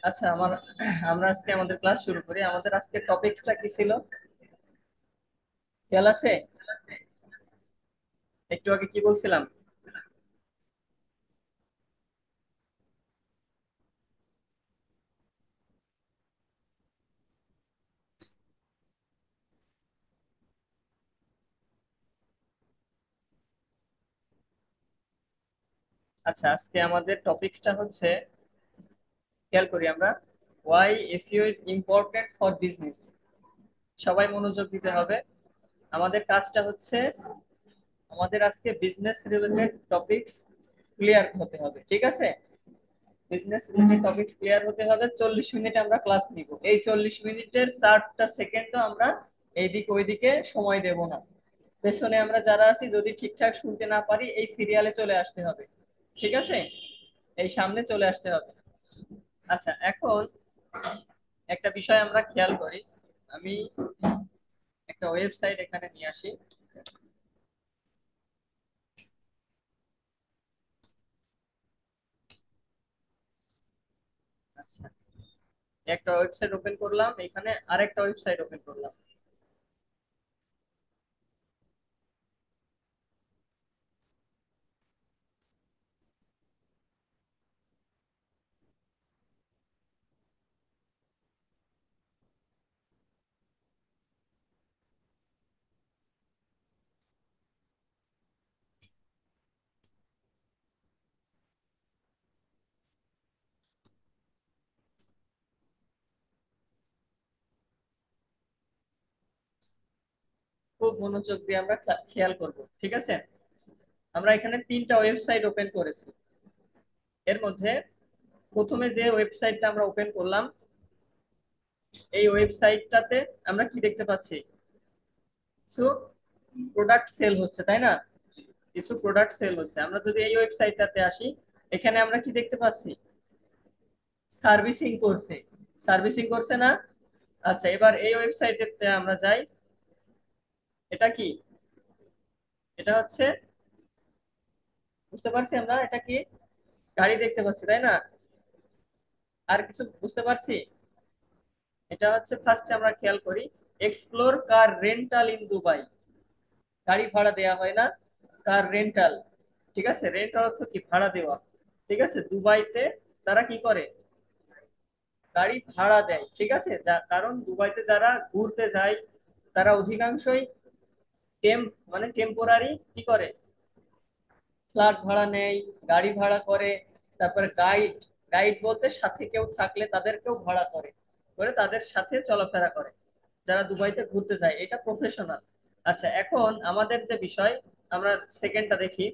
আচ্ছা, আমরা আজকে আমাদের ক্লাস শুরু করি। আমাদের আজকে টপিকসটা কি ছিল খেয়াল আছে? একটু আগে কি বলছিলাম? আচ্ছা, আজকে আমাদের টপিকসটা হচ্ছে, খেয়াল করি আমরা, why SEO is important for business. সবাই মনোযোগ দিতে হবে। আমাদের কাজটা হচ্ছে, আমাদের আজকে বিজনেস রিলেটেড টপিকস ক্লিয়ার হতে হবে, ঠিক আছে? বিজনেস রিলেটেড টপিকস ক্লিয়ার হতে হবে। 40 মিনিট আমরা ক্লাস নিব। এই 40 মিনিটের 4টা সেকেন্ডও আমরা এইদিক ওইদিকে সময় দেব না। পেছনে আমরা যারা আছি যদি ঠিকঠাক শুনতে না পারি, এই সিরিয়ালে চলে আসতে হবে, ঠিক আছে? এই সামনে চলে আসতে হবে। আচ্ছা, এখন একটা বিষয় আমরা খেয়াল করি। আমি একটা ওয়েবসাইট এখানে নিয়ে আসি। আচ্ছা, একটা ওয়েবসাইট ওপেন করলাম, এখানে আরেকটা ওয়েবসাইট ওপেন করলাম। খুব মনোযোগ দিয়ে আমরা খেয়াল করব, ঠিক আছে? আমরা এখানে 3টা ওয়েবসাইট ওপেন করেছি। এর মধ্যে প্রথমে যে ওয়েবসাইটটা আমরা ওপেন করলাম, এই ওয়েবসাইটটাতে আমরা কি দেখতে পাচ্ছি? কিছু প্রোডাক্ট সেল হচ্ছে, তাই না? কিছু প্রোডাক্ট সেল হচ্ছে। আমরা যদি এই ওয়েবসাইটটাতে আসি, এখানে আমরা কি দেখতে পাচ্ছি? সার্ভিসিং করছে। সার্ভিসিং করছে না? আচ্ছা, এবার এই ওয়েবসাইটে আমরা যাই। এটা কি? এটা হচ্ছে, বুঝতে পারছি আমরা এটা কি? গাড়ি দেখতে পাচ্ছি, তাই না? আর কিছু বুঝতে পারছি? এটা হচ্ছে, ফার্স্টে আমরা খেয়াল করি, explore car rental in Dubai. গাড়ি ভাড়া দেয়া হয় না, কার রেন্টাল। ঠিক আছে, রেন্টাল অর্থ কি? ভাড়া দেওয়া। ঠিক আছে, দুবাইতে তারা কি করে? গাড়ি ভাড়া দেয়, ঠিক আছে। কারণ দুবাইতে যারা ঘুরতে যায়, তারা অধিকাংশই মানে টেম্পোরারি কি করে? ফ্ল্যাট ভাড়া নেয়, গাড়ি ভাড়া করে। তারপরে গাইড, গাইড বলতে সাথে কেউ থাকলে তাদেরকেও ভাড়া করে, করে তাদের সাথে চলাফেরা করে যারা দুবাইতে ঘুরতে যায়। এটা প্রফেশনাল। আচ্ছা, এখন আমাদের যে বিষয়, আমরা সেকেন্ডটা দেখি।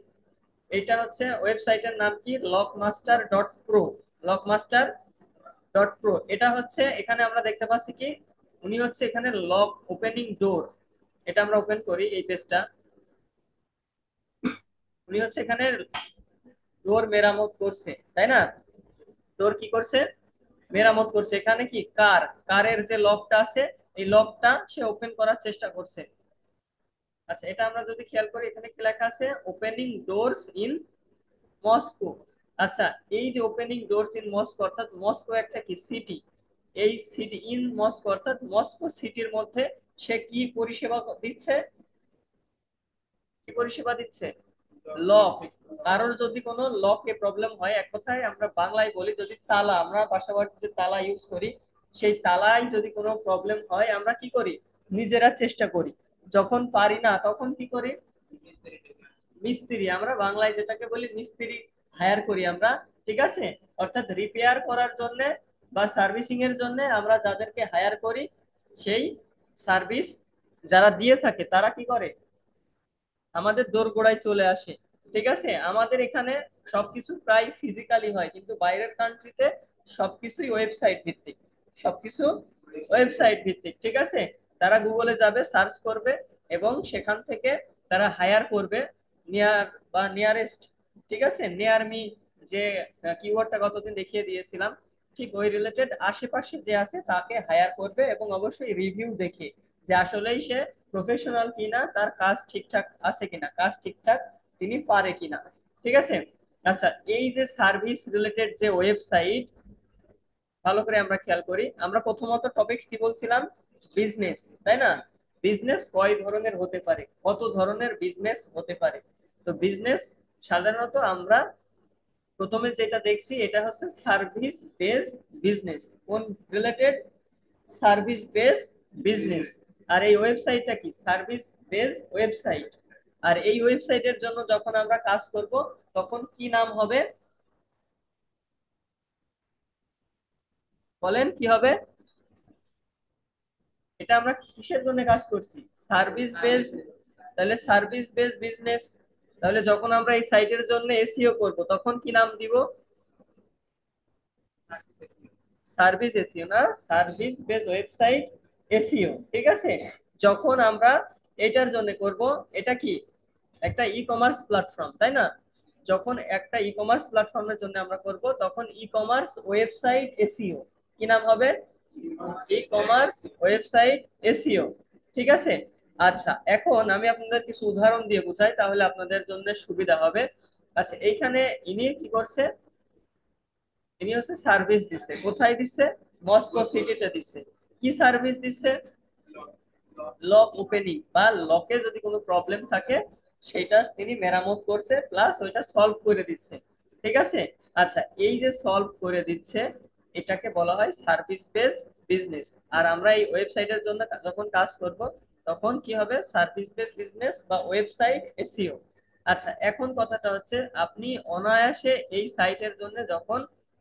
এটা হচ্ছে, ওয়েবসাইটের নাম কি? লকমাস্টার.প্রো। লকমাস্টার.প্রো, এটা হচ্ছে, এখানে আমরা দেখতে পাচ্ছি কি, উনি হচ্ছে এখানে লক ওপেনিং ডোর। এটা আমরা ওপেন করি এই পেজটা। উনি হচ্ছে এখানে ডোর মেরামত করছে, তাই না? ডোর কি করছে? মেরামত করছে। এখানে কি, কারের যে লকটা আছে, এই লকটা সে ওপেন করার চেষ্টা করছে। আচ্ছা, এটা আমরা যদি খেয়াল করি, এখানে কি লেখা আছে? Opening doors in Moscow. আচ্ছা, এই যে ওপেনিং ডোরস ইন মস্কো, অর্থাৎ মস্কো একটা কি সিটি। এই সিটি ইন মস্কো অর্থাৎ মস্কো সিটির মধ্যে সে কি পরিষেবা দিচ্ছে? কি পরিষেবা দিচ্ছে? লক। কারোর যদি কোনো লকে প্রবলেম হয়, এক কথায় আমরা বাংলায় বলি, যদি তালা, আমরা পাশাপাশি যে তালা ইউজ করি, সেই তালাই যদি কোনো প্রবলেম হয়, আমরা কি করি? নিজেরা চেষ্টা করি। যখন পারি না, তখন কি করি? মিস্ত্রি, আমরা বাংলায় যেটাকে বলি মিস্ত্রি, হায়ার করি আমরা। ঠিক আছে, অর্থাৎ রিপেয়ার করার জন্য বা সার্ভিসিং এর জন্য আমরা যাদেরকে হায়ার করি, সেই সার্ভিস যারা দিয়ে থাকে তারা কি করে? আমাদের দোরগোড়ায় চলে আসে। ঠিক আছে, আমাদের এখানে সবকিছু প্রায় ফিজিক্যালি হয়, কিন্তু বাইরের কান্ট্রিতে সবকিছুই ওয়েবসাইট ভিত্তিক। সবকিছু ওয়েবসাইট ভিত্তিক, ঠিক আছে। তারা গুগলে যাবে, সার্চ করবে, এবং সেখান থেকে তারা হায়ার করবে নিয়ার বা নিয়ারেস্ট। ঠিক আছে, নিয়ার মি, যে কিওয়ার্ডটা গতদিন দেখিয়ে দিয়েছিলাম, ঠিক ওই রিলেটেড আশেপাশে যে আছে তাকে হায়ার করবে, এবং অবশ্যই রিভিউ দেখে যে আসলেই সে প্রফেশনাল কিনা, তার কাজ ঠিকঠাক আছে কিনা, কাজ ঠিকঠাক তিনি পারে কিনা। ঠিক আছে। আচ্ছা, এই যে সার্ভিস রিলেটেড যে ওয়েবসাইট, ভালো করে আমরা খেয়াল করি, আমরা প্রথমত টপিকস কি বলছিলাম? বিজনেস, তাই না? বিজনেস কয় ধরনের হতে পারে, কত ধরনের বিজনেস হতে পারে? তো বিজনেস সাধারণত আমরা প্রথমে যেটা দেখছি এটা হচ্ছে সার্ভিস বেস বিজনেস। কোন রিলেটেড? Service base business. আর এই ওয়েবসাইটটা কি? Service base website. আর এই ওয়েবসাইটের জন্য যখন আমরা কাজ করব তখন কি নাম হবে? বলেন কি হবে? এটা আমরা কিসের জন্য কাজ করছি? Service base. তাহলে সার্ভিস বেস বিজনেস। তাহলে যখন আমরা এই সাইটের জন্য এসইও করব তখন কি নাম দিব? সার্ভিস এসইও না, সার্ভিস বেস ওয়েবসাইট এসইও, ঠিক আছে? যখন আমরা এটার জন্য করব, এটা কি একটা ই কমার্স প্ল্যাটফর্ম, তাই না? যখন একটা ই কমার্স প্ল্যাটফর্মের জন্য আমরা করব তখন ই কমার্স ওয়েবসাইট এসইও। কি নাম হবে? ই কমার্স ওয়েবসাইট এসইও, ঠিক আছে? আচ্ছা, এখন আমি আপনাদের কিছু উদাহরণ দিয়ে বুঝাই তাহলে আপনাদের জন্য সুবিধা হবে। আচ্ছা, এইখানে ইনি কি করছে? ইনি হচ্ছে সার্ভিস দিচ্ছে। কোথায় দিচ্ছে? মস্কো সিটিতে দিচ্ছে। কি সার্ভিস দিচ্ছে? লক ওপেনিং বা লকে যদি কোনো প্রবলেম থাকে সেটা তিনি মেরামত করছে, প্লাস ওইটা সলভ করে দিচ্ছে, ঠিক আছে? আচ্ছা, এই যে সলভ করে দিচ্ছে এটাকে বলা হয় সার্ভিস বেস বিজনেস। আর আমরা এই ওয়েবসাইটের জন্য যখন কাজ করব তখন কি হবে? সার্ভিস বেস বিজনেস বা ওয়েবসাইট এসইও। আচ্ছা, এখন কথাটা হচ্ছে আপনি অনায়াসে এই সাইটের জন্য যখন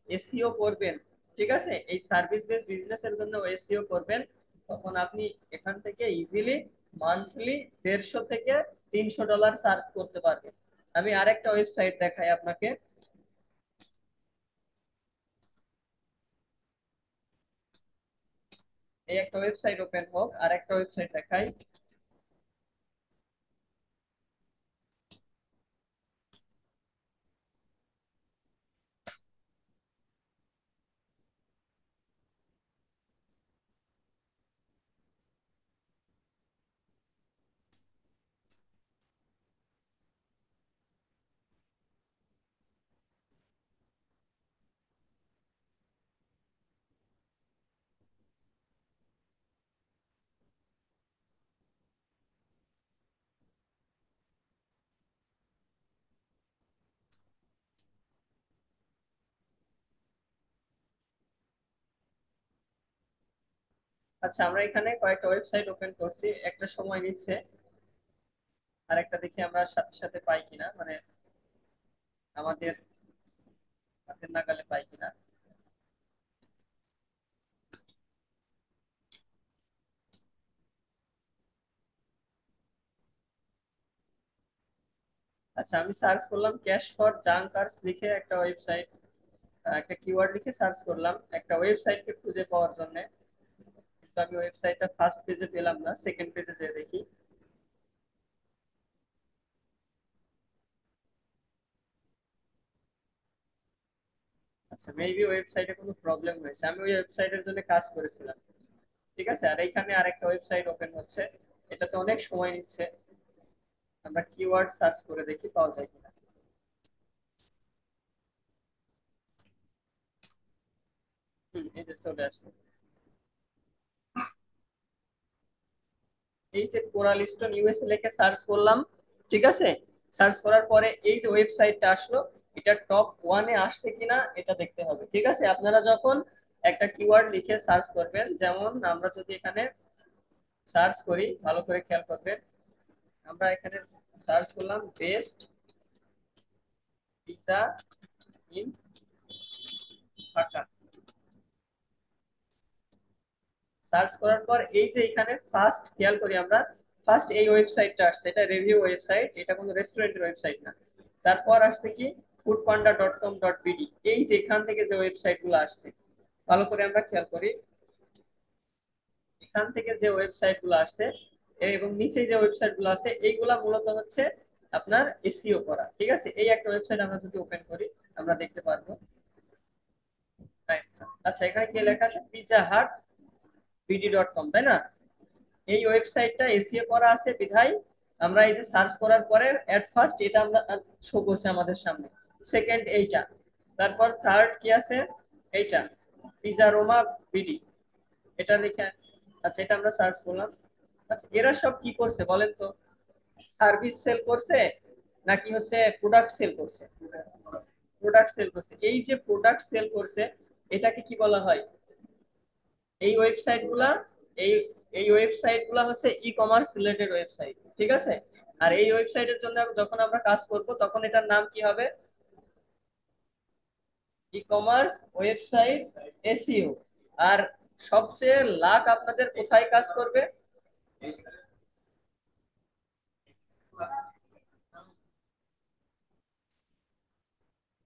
এসইও করবেন, ঠিক আছে, এই সার্ভিস বেস বিজনেসের জন্য এসইও করবেন, তখন আপনি এখান থেকে ইজিলি মান্থলি 150 থেকে 300 ডলার চার্জ করতে পারবেন। আমি আরেকটা ওয়েবসাইট দেখাই আপনাকে। এই একটা ওয়েবসাইট ওপেন হোক, আরেকটা ওয়েবসাইট দেখাই। আচ্ছা, আমরা এখানে কয়েকটা ওয়েবসাইট ওপেন করছি, একটা সময় নিচ্ছে। আরেকটা দেখি আমরা সাথে সাথে পাই কিনা, মানে আমাদের হাতের নাগালে পাই কিনা। আচ্ছা, আমি সার্চ করলাম ক্যাশ ফর জাঙ্কার্স লিখে একটা ওয়েবসাইট, একটা কিওয়ার্ড লিখে সার্চ করলাম একটা ওয়েবসাইটকে খুঁজে পাওয়ার জন্য। কিন্তু আমি ওয়েবসাইটটা ফার্স্ট পেজে পেলাম না, সেকেন্ড পেজে যেয়ে দেখি। আচ্ছা, মেবি ওয়েবসাইটে কোনো প্রবলেম হয়েছে, আমি ওই ওয়েবসাইটের জন্য কাজ করেছিলাম, ঠিক আছে? আর এইখানে আরেকটা ওয়েবসাইট ওপেন হচ্ছে, এটাতে অনেক সময় নিচ্ছে। আমরা কিওয়ার্ড সার্চ করে দেখি পাওয়া যায় কিনা। এই যে চলে আসছে। এই যে কোরালিস্টন ইউএসএ লিখে সার্চ করলাম, ঠিক আছে? সার্চ করার পরে এই যে ওয়েবসাইটটা আসলো, এটা টপ ওয়ানে আসছে কিনা এটা দেখতে হবে, ঠিক আছে? আপনারা যখন একটা কিওয়ার্ড লিখে সার্চ করবেন, যেমন আমরা যদি এখানে সার্চ করি, ভালো করে খেয়াল করবেন, আমরা এখানে সার্চ করলাম best pizza in Dhaka. Search করার পর এই যে এখানে ফার্স্ট খেয়াল করি আমরা, ফার্স্ট এই ওয়েবসাইটটা আসছে, এটা রিভিউ ওয়েবসাইট, এটা কোনো রেস্টুরেন্টের ওয়েবসাইট না। তারপর আসছে কি? foodpanda.com.bd। এই যে এখান থেকে যে ওয়েবসাইট গুলো আসছে, ভালো করে আমরা খেয়াল করি, এখান থেকে যে ওয়েবসাইট গুলো আসছে এবং নিচে যে ওয়েবসাইট গুলো আছে এইগুলা মূলত হচ্ছে আপনার এসইও করা, ঠিক আছে? এই একটা ওয়েবসাইট আমরা যদি ওপেন করি আমরা দেখতে পারবো। আচ্ছা আচ্ছা, এখানে কি লেখা আছে? pizzahatbd.com, তাই না? এই ওয়েবসাইটটা এসইও করা আছে বিধায় আমরা এই যে সার্চ করার পরে এট ফার্স্ট এটা আমরা শো করছে আমাদের সামনে, সেকেন্ড এইটা, তারপর থার্ড কি আছে? এইটা, পিজারোমা বিডি, এটা লিখে, আচ্ছা এটা আমরা সার্চ করলাম। আচ্ছা এরা সব কি করছে বলেন তো, সার্ভিস সেল করছে নাকি হচ্ছে প্রোডাক্ট সেল করছে? প্রোডাক্ট সেল করছে। এই যে প্রোডাক্ট সেল করছে, এটাকে কি বলা হয়? এই ওয়েবসাইট গুলা, এই এই ওয়েবসাইট গুলা হচ্ছে ই কমার্স রিলেটেড ওয়েবসাইট, ঠিক আছে? আর এই ওয়েবসাইটের জন্য যখন আমরা কাজ করব তখন এটার নাম কি হবে? E commerce website SEO. আর সবচেয়ে লাখ আপনাদের কোথায় কাজ করবে?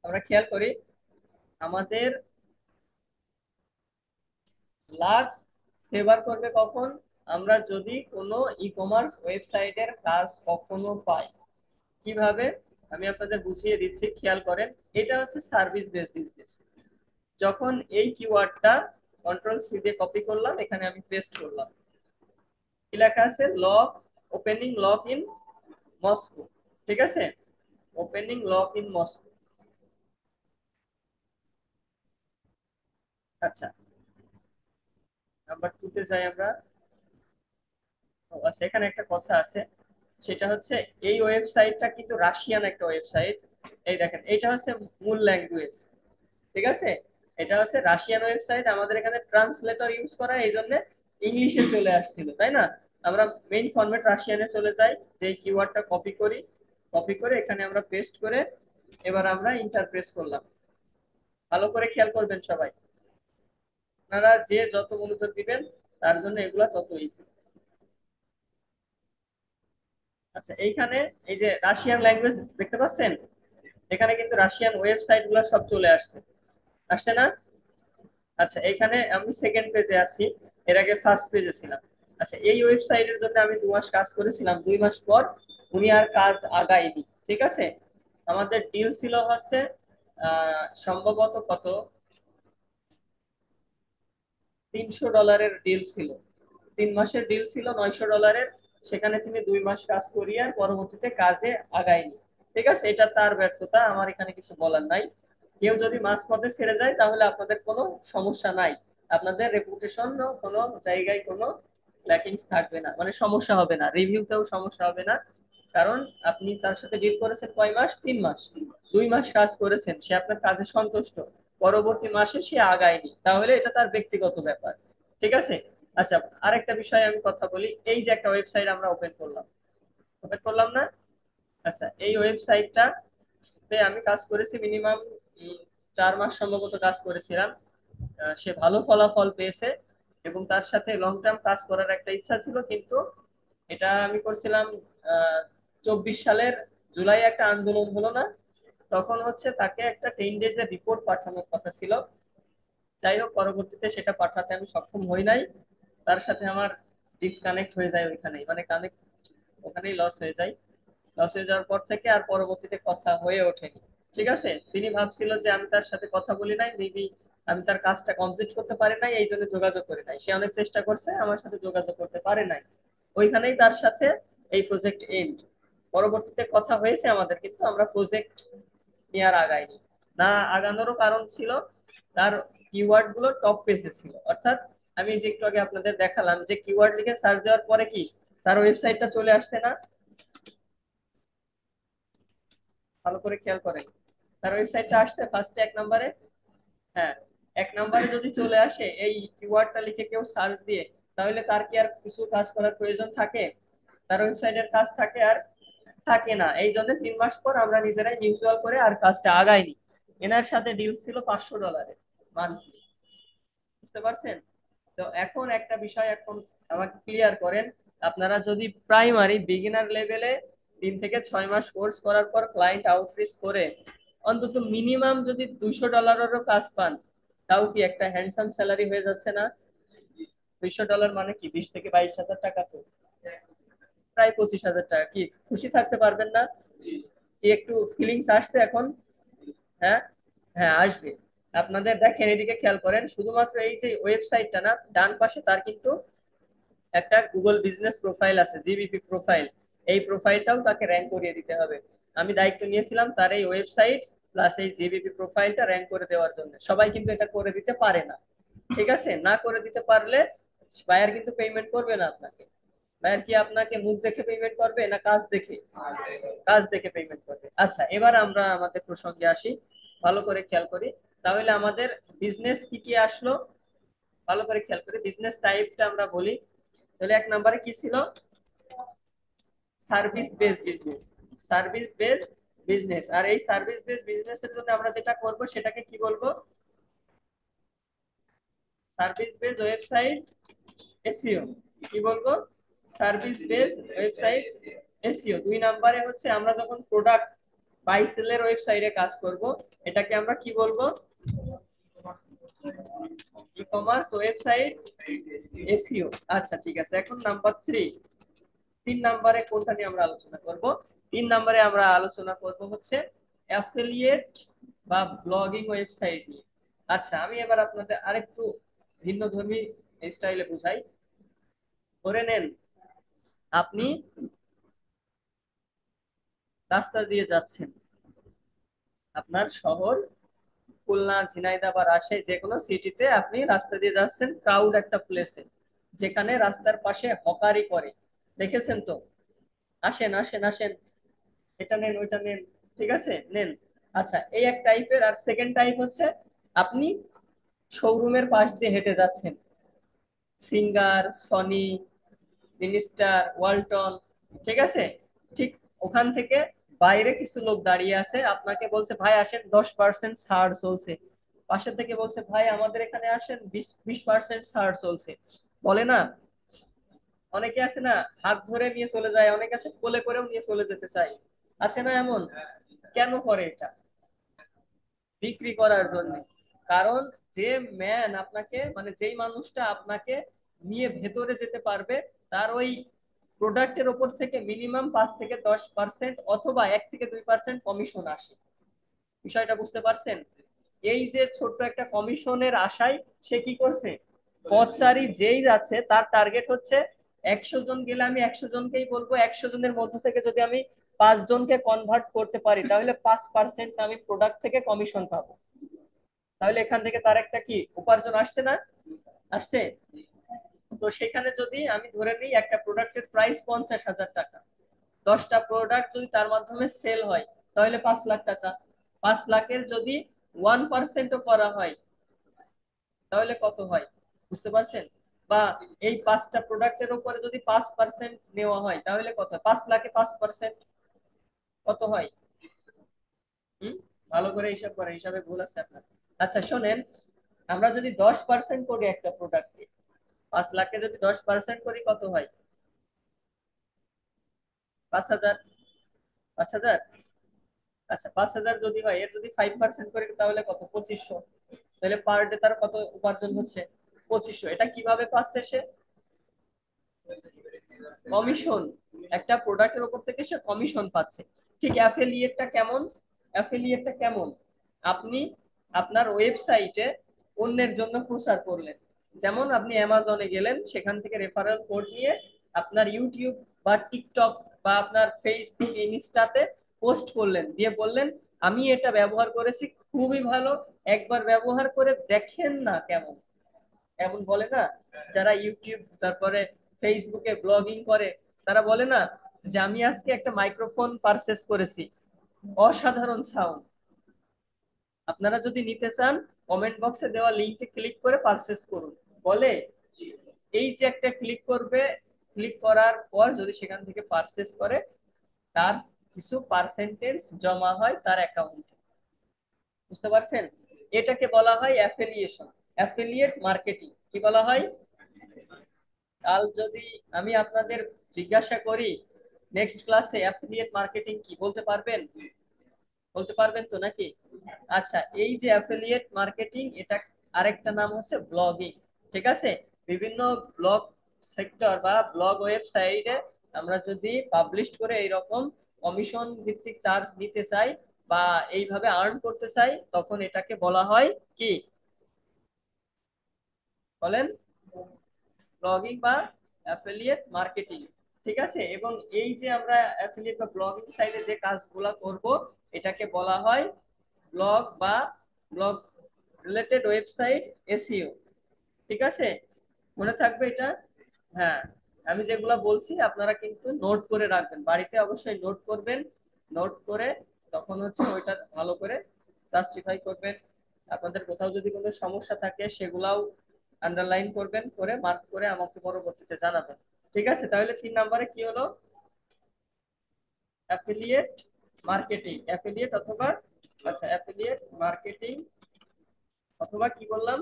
আমরা খেয়াল করি, আমাদের লাখ ফেভার করবে কখন? আমরা যদি কোনো ই কমার্স ওয়েবসাইটের কাজ কখনো পাই। কিভাবে? আমি আপনাদের বুঝিয়ে দিচ্ছি, খেয়াল করেন। এটা হচ্ছে সার্ভিস বেসড বিজনেস। যখন এই কিওয়ার্ডটা কন্ট্রোল সি দিয়ে কপি করলাম, এখানে আমি পেস্ট করলাম, কি লেখা আছে? Lock, opening lock in Moscow, ঠিক আছে? Opening lock in Moscow. আচ্ছা, নাম্বার 2 তে যাই আমরা। ও আচ্ছা, এখানে একটা কথা আছে, সেটা হচ্ছে এই ওয়েবসাইটটা কিন্তু রাশিয়ান একটা ওয়েবসাইট। এই দেখেন, এটা হচ্ছে মূল ল্যাঙ্গুয়েজ, ঠিক আছে? এটা হচ্ছে রাশিয়ান ওয়েবসাইট, আমাদের এখানে ট্রান্সলেটর ইউজ করা, এই জন্য ইংলিশে চলে আসছিল, তাই না? আমরা মেইন ফরম্যাট রাশিয়ানে চলে যাই, যে কিওয়ার্ডটা কপি করি, কপি করে এখানে আমরা পেস্ট করে এবার আমরা ইন্টার প্রেস করলাম। ভালো করে খেয়াল করবেন সবাই, আপনারা যে যত মনোযোগ দিবেন তার জন্য এগুলা তত ইজি। আচ্ছা এইখানে এই যে রাশিয়ান ল্যাঙ্গুয়েজ দেখতে পাচ্ছেন, এখানে কিন্তু রাশিয়ান ওয়েবসাইট গুলো সব চলে আসছে, আসছে না? আচ্ছা এখানে আমি সেকেন্ড পেজে আছি, এর আগে ফার্স্ট পেজে ছিলাম। আচ্ছা এই ওয়েবসাইটের জন্য আমি 2 মাস কাজ করেছিলাম, 2 মাস পর উনি আর কাজ আগায়নি, ঠিক আছে? আমাদের ডিল ছিল হচ্ছে সম্ভবত কত, $300 ডিল ছিল, 3 মাসের ডিল ছিল $900। সেখানে তিনি 2 মাস কাজ করিয়ে আর পরবর্তীতে কাজে আগায়নি, ঠিক আছে? এটা তার ব্যর্থতা, আমার এখানে কিছু বলার নাই। কেউ যদি মাঝপথে ছেড়ে যায় তাহলে আপনাদের কোনো সমস্যা নাই, আপনাদের রেপুটেশন কোনো জায়গায় কোনো ল্যাকিংস থাকবে না, মানে সমস্যা হবে না, রিভিউতেও সমস্যা হবে না। কারণ আপনি তার সাথে ডিল করেছেন কয় মাস? 3 মাস। 2 মাস কাজ করেছেন, সে আপনার কাজে সন্তুষ্ট, পরবর্তী মাসে সে আগায়নি, তাহলে এটা তার ব্যক্তিগত ব্যাপার, ঠিক আছে? আচ্ছা আরেকটা বিষয়ে আমি কথা বলি, এই যে একটা ওয়েবসাইট আমরা ওপেন করলাম, ওপেন করলাম না? আচ্ছা এই ওয়েবসাইটটা তে আমি কাজ করেছি মিনিমাম 4 মাস সম্ভবত কাজ করেছিলাম। সে ভালো ফলাফল পেয়েছে এবং তার সাথে লং টার্ম কাজ করার একটা ইচ্ছা ছিল, কিন্তু এটা আমি করছিলাম 24 সালের জুলাই, একটা আন্দোলন হলো না, তখন হচ্ছে তাকে একটা 10 ডেজ এর রিপোর্ট পাঠানোর কথা ছিল। যাই হোক পরবর্তীতে সেটা পাঠাতে আমি সক্ষম হই নাই, তার সাথে আমার ডিসকানেক্ট হয়ে যায় ওইখানেই, মানে কানেক্ট ওখানেই লস হয়ে যায়। লস হয়ে যাওয়ার পর থেকে আর পরবর্তীতে কথা হয়ে ওঠেনি, ঠিক আছে? তিনি ভাবছিল যে আমি তার সাথে কথা বলি নাই, মেবি আমি তার কাজটা কমপ্লিট করতে পারি নাই, এই জন্য যোগাযোগ করি নাই। সে অনেক চেষ্টা করছে, আমার সাথে যোগাযোগ করতে পারে নাই, ওইখানেই তার সাথে এই প্রজেক্ট এন্ড। পরবর্তীতে কথা হয়েছে আমাদের, কিন্তু আমরা প্রজেক্ট নিয়ে আর আগাইনি। না আগানোরও কারণ ছিল, তার কিওয়ার্ড গুলো টপ পেজে ছিল, অর্থাৎ আমি যে একটু আগে আপনাদের দেখালাম যে কিওয়ার্ড লিখে সার্চ দেওয়ার পরে কি তার ওয়েবসাইটটা চলে আসছে না? ভালো করে খেয়াল করেন, তার ওয়েবসাইটটা আসছে ফার্স্টে 1 নম্বরে। হ্যাঁ, 1 নম্বরে যদি চলে আসে এই কিওয়ার্ডটা লিখে কেউ সার্চ দিয়ে, তাহলে তার কি আর কিছু কাজ করার প্রয়োজন থাকে? তার ওয়েবসাইটের কাজ থাকে আর থাকে না। এই জন্য 3 মাস পর আমরা নিজেরাই মিউচুয়াল করে আর কাজটা আগাইনি। এনার সাথে ডিল ছিল $500 মান্থলি, বুঝতে পারছেন? তো এখন একটা বিষয় এখন আমাকে ক্লিয়ার করেন, আপনারা যদি প্রাইমারি বিগিনার লেভেলে 3 থেকে 6 মাস কোর্স করার পর ক্লায়েন্ট আউটরিচ করে অন্তত মিনিমাম যদি $200-এরও কাজ পান, তাও কি একটা হ্যান্ডসাম স্যালারি হয়ে যাচ্ছে না? $200 মানে কি 20 থেকে 22 হাজার টাকা, তো প্রায় 25 হাজার টাকা। কি খুশি থাকতে পারবেন না? কি একটু ফিলিংস আসছে এখন? হ্যাঁ, হ্যাঁ আসবে। আপনাদের দেখেন এদিকে খেয়াল করেন, শুধুমাত্র এই যে ওয়েবসাইটটা না, ডান পাশে তার কিন্তু একটা গুগল বিজনেস প্রোফাইল আছে, জিবিপি প্রোফাইল। এই প্রোফাইলটাও তাকে র্যাঙ্ক করিয়ে দিতে হবে। আমি দায়িত্ব নিয়েছিলাম তার এই ওয়েবসাইট প্লাস এই জিবিপি প্রোফাইলটা র্যাঙ্ক করে দেওয়ার জন্য। সবাই কিন্তু এটা করে দিতে পারে না, ঠিক আছে, না করে দিতে পারলে বায়ার কিন্তু পেমেন্ট করবে না আপনাকে। বায়ার কি আপনাকে মুখ দেখে পেমেন্ট করবে না কাজ দেখে? কাজ দেখে পেমেন্ট করবে। আচ্ছা, এবার আমরা আমাদের প্রসঙ্গে আসি, ভালো করে খেয়াল করি। তাহলে আমাদের বিজনেস কি কি আসলো, ভালো করে খেয়াল করি, বিজনেস টাইপটা আমরা বলি। তাহলে এক নম্বরে কি ছিল? Service base business. Service base business. আর এই সার্ভিস বেস বিজনেসের জন্য আমরা যেটা করব সেটাকে কি বলবো? Service base website SEO. কি বলবো? Service base website SEO. দুই নম্বরে হচ্ছে আমরা যখন প্রোডাক্ট বাই সেলের ওয়েবসাইটে কাজ করব, এটাকে আমরা কি বলবো? ই কমার্স ওয়েবসাইট এসইও। আচ্ছা ঠিক আছে, এখন নাম্বার 3, 3 নম্বরে কোনটা নিয়ে আমরা আলোচনা করব? 3 নম্বরে আমরা আলোচনা করব হচ্ছে অ্যাফিলিয়েট বা ব্লগিং ওয়েবসাইট নিয়ে। আচ্ছা, আমি এবার আপনাদের আরেকটু ভিন্ন ধর্মী স্টাইলে বুঝাই। ধরে নেন আপনি রাস্তা দিয়ে যাচ্ছেন, আপনার শহর খুলনা, ঝিনাইদহ বা রাজশাহী যে কোনো সিটিতে আপনি রাস্তা দিয়ে যাচ্ছেন, ক্রাউড একটা প্লেসে, যেখানে রাস্তার পাশে হকারি করে, দেখেছেন তো? আসেন আসেন আসেন, এটা নেন ওইটা নেন, ঠিক আছে নেন। আচ্ছা, এই এক টাইপের। আর সেকেন্ড টাইপ হচ্ছে আপনি শোরুমের পাশ দিয়ে হেঁটে যাচ্ছেন, সিঙ্গার, সনি, মিনিস্টার, ওয়ালটন, ঠিক আছে, ঠিক ওখান থেকে বাইরে কিছু লোক দাঁড়িয়ে আছে, আপনাকে বলছে ভাই আসেন 10% ছাড় চলছে। পাশে থেকে বলছে ভাই আমাদের এখানে আসেন 20% ছাড় চলছে। বলে না, অনেকে আছে না, হাত ধরে নিয়ে চলে যায়, অনেকে আছে কোলে করেও নিয়ে চলে যেতে চায়, আছে না এমন? কেন করে এটা? বিক্রি করার জন্য। কারণ যে ম্যান আপনাকে, মানে যেই মানুষটা আপনাকে নিয়ে ভেতরে যেতে পারবে, তার ওই প্রোডাক্টের উপর থেকে মিনিমাম 5 থেকে 10% অথবা 1 থেকে 2% কমিশন আসে। বিষয়টা বুঝতে পারছেন? এই যে ছোট্ট একটা কমিশনের আশায় সে কি করছে, পথচারী যেই যাচ্ছে তার টার্গেট হচ্ছে 100 জন গেলে আমি 100 জনকেই বলবো, 100 জনের মধ্যে থেকে যদি আমি 5 জনকে কনভার্ট করতে পারি তাহলে 5% আমি প্রোডাক্ট থেকে কমিশন পাবো। তাহলে এখান থেকে তার একটা কি উপার্জন আসছে না? আসছে। তো সেখানে যদি আমি ধরে নিই একটা প্রোডাক্টের প্রাইস 50,000 টাকা, 10টা প্রোডাক্ট যদি তার মাধ্যমে সেল হয় তাহলে 5 লাখ টাকা। 5 লাখের যদি 1%ও করা হয় তাহলে কত হয়? বুঝতে পারছেন? বা এই 5টা প্রোডাক্টের উপরে যদি 5% নেওয়া হয় তাহলে কত হয়? 5 লাখে 5% কত হয়? হুম, ভালো করে হিসাব করে, হিসাবে ভুল আছে আপনার। আচ্ছা শোনেন, আমরা যদি 10% করি একটা প্রোডাক্টে, 5 লাখে যদি 10% করি কত হয়? 5,000। 5,000। আচ্ছা 5,000 যদি হয়, এর যদি 5% করি তাহলে কত? 2500। তাহলে পার ডে তার কত উপার্জন হচ্ছে? 2500। এটা কিভাবে পাচ্ছে সে? কমিশন। একটা প্রোডাক্টের উপর থেকে সে কমিশন পাচ্ছে। ঠিক অ্যাফিলিয়েটটা কেমন? অ্যাফিলিয়েটটা কেমন? আপনি আপনার ওয়েবসাইটে অন্যের জন্য প্রচার করলেন। যেমন আপনি অ্যামাজনে গেলেন, সেখান থেকে রেফারেল কোড নিয়ে আপনার ইউটিউব বা টিকটক বা আপনার ফেসবুক, ইনস্টাতে পোস্ট করলেন, দিয়ে বললেন আমি এটা ব্যবহার করেছি, খুবই ভালো, একবার ব্যবহার করে দেখেন না কেমন। এমন বলে না, যারা ইউটিউব তারপরে ফেসবুকে ব্লগিং করে, তারা বলে না যে আমি আজকে একটা মাইক্রোফোন পারচেস করেছি, অসাধারণ সাউন্ড, আপনারা যদি নিতে চান কমেন্ট বক্সে দেওয়া লিংকে ক্লিক করে পারচেস করুন। বলে এই যে একটা ক্লিক করবে, ক্লিক করার পর যদি সেখান থেকে পারচেস করে, তার কিছু পার্সেন্টেজ জমা হয় তার অ্যাকাউন্টে। বুঝতে পারছেন? এটাকে বলা হয় অ্যাফিলিয়েশন, অ্যাফিলিয়েট মার্কেটিং। কি বলা হয়? কাল যদি আমি আপনাদের জিজ্ঞাসা করি নেক্সট ক্লাসে অ্যাফিলিয়েট মার্কেটিং কি, বলতে পারবেন? বলতে পারবেন তো নাকি? আচ্ছা, এই যে অ্যাফিলিয়েট মার্কেটিং, এটা আরেকটা নাম হচ্ছে ব্লগিং। ঠিক আছে, বিভিন্ন ব্লগ সেক্টর বা ব্লগ ওয়েবসাইটে আমরা যদি পাবলিশ করে এইরকম কমিশন ভিত্তিক চার্জ নিতে চাই বা এইভাবে আর্ন করতে চাই, তখন এটাকে বলা হয় কি বলেন? ব্লগিং বা অ্যাফিলিয়েট মার্কেটিং। ঠিক আছে, এবং এই যে আমরা অ্যাফিলিয়েট বা ব্লগিং সাইটে যে কাজগুলো করব এটাকে বলা হয় ব্লগ বা ব্লগ রিলেটেড ওয়েবসাইট এসইও। ঠিক আছে, মনে থাকবে এটা। হ্যাঁ, আমি যেগুলা বলছি আপনারা কিন্তু নোট করে রাখবেন, বাড়িতে অবশ্যই নোট করবেন। নোট করে তখন হচ্ছে ওইটা ভালো করে জাস্টিফাই করবেন। আপনাদের কোথাও যদি কোনো সমস্যা থাকে সেগুলাও আন্ডারলাইন করবেন, করে মার্ক করে আমাকে পরবর্তীতে জানাবেন। ঠিক আছে, তাহলে 3 নম্বরে কি হলো? অ্যাফিলিয়েট মার্কেটিং, অ্যাফিলিয়েট অথবা, আচ্ছা অ্যাফিলিয়েট মার্কেটিং অথবা কি বললাম,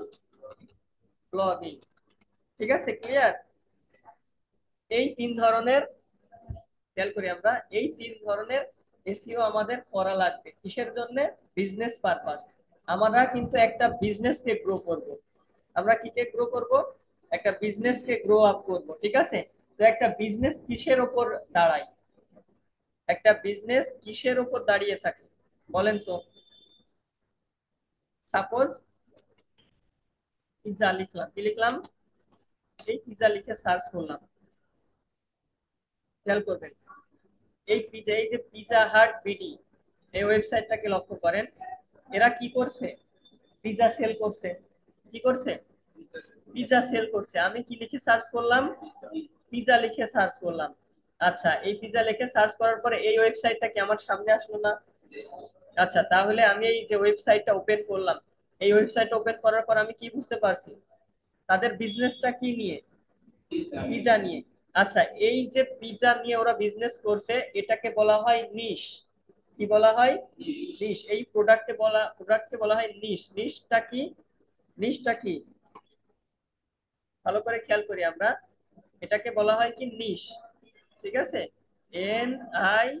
ব্লগিং। ঠিক আছে, ক্লিয়ার? এই 3 ধরনের, খেয়াল করি আমরা, এই 3 ধরনের এসইও আমাদের করা লাগবে কিসের জন্য? Business purpose. আমরা কিন্তু একটা বিজনেসকে গ্রো করব। আমরা কি কে গ্রো করব? একটা বিজনেসকে গ্রো আপ করব, ঠিক আছে? তো একটা বিজনেস কিসের উপর দাঁড়ায়? একটা বিজনেস কিসের উপর দাঁড়িয়ে থাকে বলেন তো? সাপোজ পিজা লিখলাম, কি লিখলাম? এই পিজা লিখে সার্চ করলাম। খেয়াল করবেন, এই পিজা, এই যে পিজা হাট বিডি, এই ওয়েবসাইটটাকে লক্ষ্য করেন। এরা কি করছে? পিজা সেল করছে। কি করছে? পিজা সেল করছে। আমি কি লিখে সার্চ করলাম? পিজা লিখে সার্চ করলাম। আচ্ছা, এই পিজা লিখে সার্চ করার পরে এই ওয়েবসাইটটা কি আমার সামনে আসলো না? আচ্ছা, তাহলে আমি এই যে ওয়েবসাইটটা ওপেন করলাম, এই ওয়েবসাইটটা ওপেন করার পর আমি কি বুঝতে পারছি? তাদের বিজনেসটা কি নিয়ে? পিজা নিয়ে। আচ্ছা, এই যে পিজা নিয়ে ওরা বিজনেস করছে, এটাকে বলা হয় নিশ। কি বলা হয়? নিশ। এই প্রোডাক্টকে বলা হয় নিশ। নিশটা কি? নিশটা কি? ভালো করে খেয়াল করি আমরা, এটাকে বলা হয় কি? নিশ। ঠিক আছে, NICHE,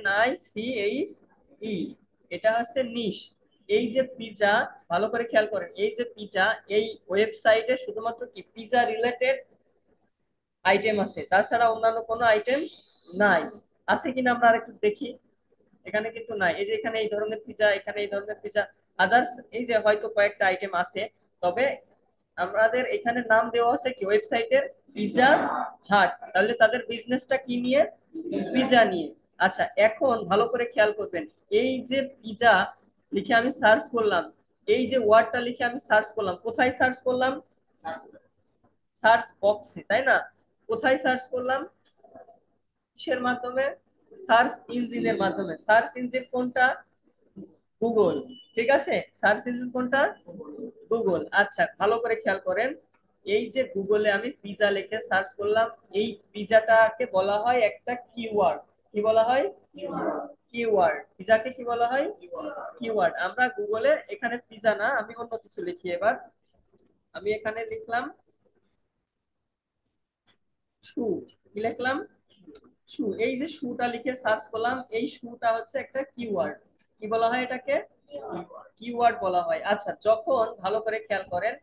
NICHE, এটা হচ্ছে নিশ। এই যে পিজা, ভালো করে খেয়াল করেন, এই যে পিজা, এই ওয়েবসাইটে শুধুমাত্র কি পিজা রিলেটেড আইটেম আছে, তাছাড়া অন্যান্য কোনো আইটেম নাই। আছে কিনা আমরা আরেকটু দেখি। এখানে কিন্তু নাই। এই যে এখানে এই ধরনের পিজা, এখানে এই ধরনের পিজা, আদার্স এই যে হয়তো কয়েকটা আইটেম আছে। তবে আমাদের এখানে নাম দেওয়া আছে কি ওয়েবসাইটের? পিজা হাট। তাহলে তাদের বিজনেসটা কি নিয়ে? পিজা নিয়ে। আচ্ছা, এখন ভালো করে খেয়াল করবেন, এই যে পিজা লিখে আমি সার্চ করলাম, এই যে ওয়ার্ডটা লিখে আমি সার্চ করলাম, কোথায় সার্চ করলাম? সার্চ বক্সে, তাই না? কোথায় সার্চ করলাম? কিসের মাধ্যমে? সার্চ ইঞ্জিনের মাধ্যমে। সার্চ ইঞ্জিন কোনটা? গুগল। ঠিক আছে, সার্চ ইঞ্জিন কোনটা? গুগল। আচ্ছা, ভালো করে খেয়াল করেন, এই যে গুগলে আমি পিজা লিখে সার্চ করলাম, এই পিজাটাকে বলা হয় একটা কিওয়ার্ড। কি বলা হয়? কিওয়ার্ড। পিজাকে কি বলা হয়? কিওয়ার্ড। আমরা গুগলে এখানে পিজা না, আমি অন্য কিছু লিখি এবার। আমি এখানে লিখলাম শু। কি লিখলাম? শু। এই যে শুটা লিখে সার্চ করলাম, এই শুটা হচ্ছে একটা কিওয়ার্ড। কি বলা হয় এটাকে? কিওয়ার্ড বলা হয়। আচ্ছা, যখন ভালো করে খেয়াল করেন,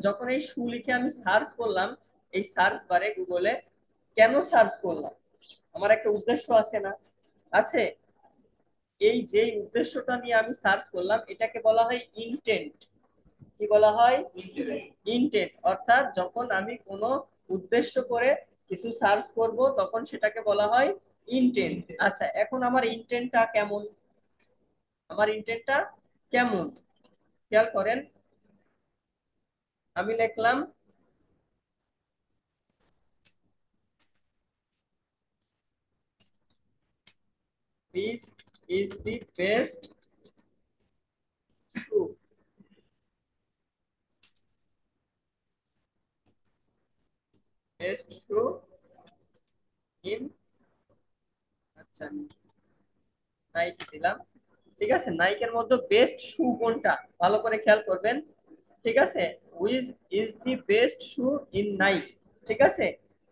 যখন এই শু লিখে আমি সার্চ করলাম এই সার্চ বারে গুগলে, কেন সার্চ করলাম? আমার একটা উদ্দেশ্য আছে না? আছে। এই যে উদ্দেশ্যটা নিয়ে আমি সার্চ করলাম, এটাকে বলা হয় ইনটেন্ট। কি বলা হয়? ইনটেন্ট। অর্থাৎ যখন আমি কোনো উদ্দেশ্য করে কিছু সার্চ করব, তখন সেটাকে বলা হয় ইনটেন্ট। আচ্ছা, এখন আমার ইনটেন্টটা কেমন? আমার ইনটেন্টটা কেমন? খেয়াল করেন, আমি লিখলাম which is the best shoe, best shoe in, আচ্ছা নাইকি দিলাম। ঠিক আছে, নাইকের মধ্যে বেস্ট শু কোনটা? ভালো করে খেয়াল করবেন। ঠিক আছে, which is the best shoe in Nike. ঠিক আছে,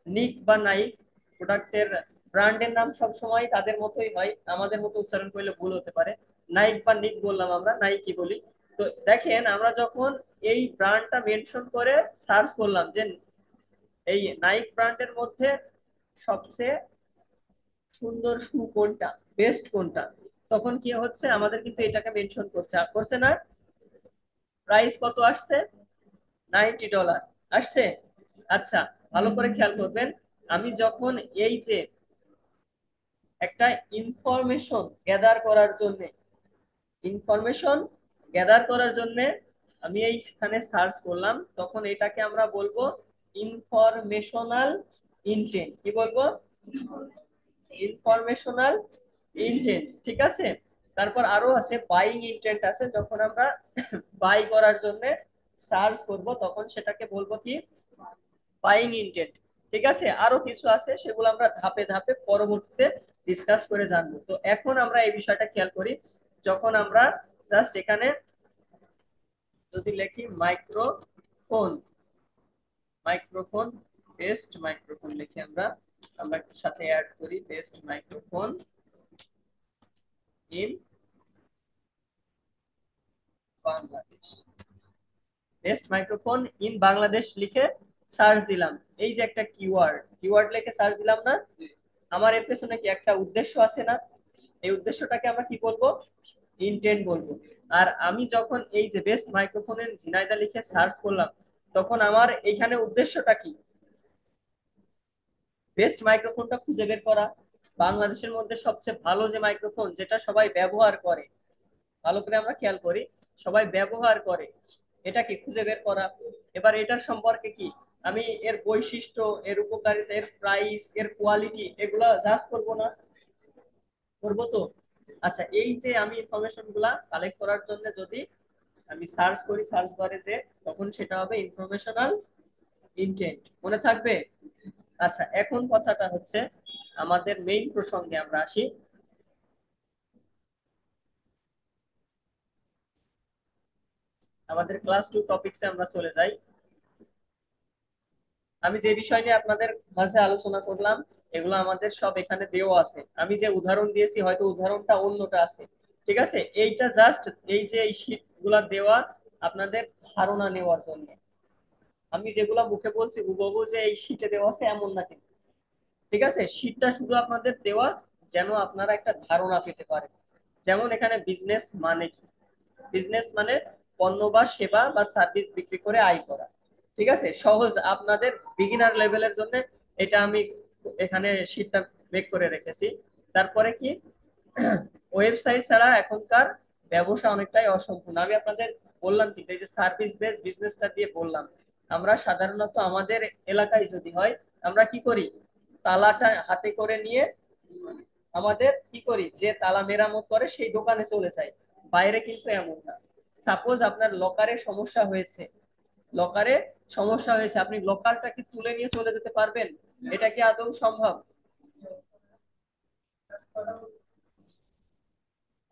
নিক বা নাইক প্রোডাক্টের ব্র্যান্ডের নাম সব সময় তাদের মতোই হয়, আমাদের মতো উচ্চারণ করলে ভুল হতে পারে। নাইক বা নিক বললাম, আমরা নাইকি বলি। তো দেখেন, আমরা যখন এই ব্র্যান্ডটা মেনশন করে সার্চ করলাম যে এই নাইক ব্র্যান্ডের মধ্যে সবচেয়ে সুন্দর শু কোনটা, বেস্ট কোনটা, তখন কি হচ্ছে, আমাদের কিন্তু এটাকে মেনশন করছে, করছে না? প্রাইস কত আসছে? $90 আসছে। আচ্ছা, ভালো করে খেয়াল করবেন, আমি যখন এই যে একটা ইনফরমেশন গ্যাদার করার জন্য, ইনফরমেশন গ্যাদার করার জন্য আমি এইখানে সার্চ করলাম, তখন এটাকে আমরা বলবো ইনফরমেশনাল ইনটেন্ট। কি বলবো? ইনফরমেশনাল ইনটেন্ট, ঠিক আছে। তারপর আরো আছে বাইং ইনটেন্ট আছে, যখন আমরা বাই করার জন্য সার্চ করব তখন সেটাকে বলবো কি? Buying intent. ঠিক আছে, আরো কিছু আছে, সেগুলো আমরা ধাপে ধাপে পরবর্তীতে ডিসকাস করে জানবো। তো এখন আমরা এই বিষয়টা খেয়াল করি, যখন আমরা জাস্ট এখানে যদি লিখি মাইক্রোফোন, মাইক্রোফোন, বেস্ট মাইক্রোফোন লিখি আমরা, আমরা একটু সাথে অ্যাড করি best microphone in Bangladesh. Best microphone in Bangladesh লিখে সার্চ দিলাম। এই যে একটা কিওয়ার্ড, কিওয়ার্ড লিখে সার্চ দিলাম না? আমার এর পেছনে কি একটা উদ্দেশ্য আছে না? এই উদ্দেশ্যটাকে আমরা কি বলবো? ইনটেন্ট বলবো। আর আমি যখন এই যে বেস্ট মাইক্রোফোনের ঝিনাইদা লিখে সার্চ করলাম, তখন আমার এইখানে উদ্দেশ্যটা কি? বেস্ট মাইক্রোফোনটা খুঁজে বের করা, বাংলাদেশের মধ্যে সবচেয়ে ভালো যে মাইক্রোফোন যেটা সবাই ব্যবহার করে, ভালো করে আমরা খেয়াল করি, সবাই ব্যবহার করে, এটা কি খুঁজে বের করা। এবার এটার সম্পর্কে কি আমি এর বৈশিষ্ট্য, এর উপকারিতা, এর প্রাইস, এর কোয়ালিটি, এগুলা জাজ করবো না? করবো তো। আচ্ছা, এই যে আমি ইনফরমেশন গুলা কালেক্ট করার জন্য যদি আমি সার্চ করি সার্চ বারে, যে তখন সেটা হবে ইনফরমেশনাল ইনটেন্ট। মনে থাকবে? আচ্ছা, এখন কথাটা হচ্ছে আমাদের মেইন প্রসঙ্গে আমরা আসি। আমাদের ক্লাস 2 টপিকসে আমরা চলে যাই। আমি যে বিষয় নিয়ে আপনাদের মাঝে আলোচনা করলাম, এগুলো আমাদের সব এখানে দেওয়া আছে। আমি যে উদাহরণ দিয়েছি হয়তো উদাহরণটা অন্যটা আছে, ঠিক আছে। এইটা জাস্ট এই যে এই শীট গুলা দেওয়া আপনাদের ধারণা নেওয়ার জন্য। আমি যেগুলা মুখে বলছি হুবহু যে এই শীটে দেওয়া আছে এমন না কিন্তু, ঠিক আছে। শীটটা শুধু আপনাদের দেওয়া যেন আপনারা একটা ধারণা পেতে পারেন। যেমন এখানে বিজনেস মানে কি? বিজনেস মানে পণ্য বা সেবা বা সার্ভিস বিক্রি করে আয় করা। ঠিক আছে, সহজ আপনাদের বিগিনার লেভেলের জন্য এটা আমি এখানে শীটটা মেক করে রেখেছি। তারপরে কি, ওয়েবসাইট ছাড়া এখনকার ব্যবসা অনেকটাই অসম্পূর্ণ। আমি আপনাদের বললাম কিন্তু এই যে সার্ভিস বেস বিজনেসটা দিয়ে বললাম, আমরা সাধারণত আমাদের এলাকায় যদি হয় আমরা কি করি, তালাটা হাতে করে নিয়ে আমাদের কি করি, যে তালা মেরামত করে সেই দোকানে চলে যাই। বাইরে কিন্তু এমন না। সাপোজ আপনার লকারে সমস্যা হয়েছে, লকারে সমস্যা হয়েছে, আপনি লকারটা কি তুলে নিয়ে চলে যেতে পারবেন? এটা কি আদৌ সম্ভব?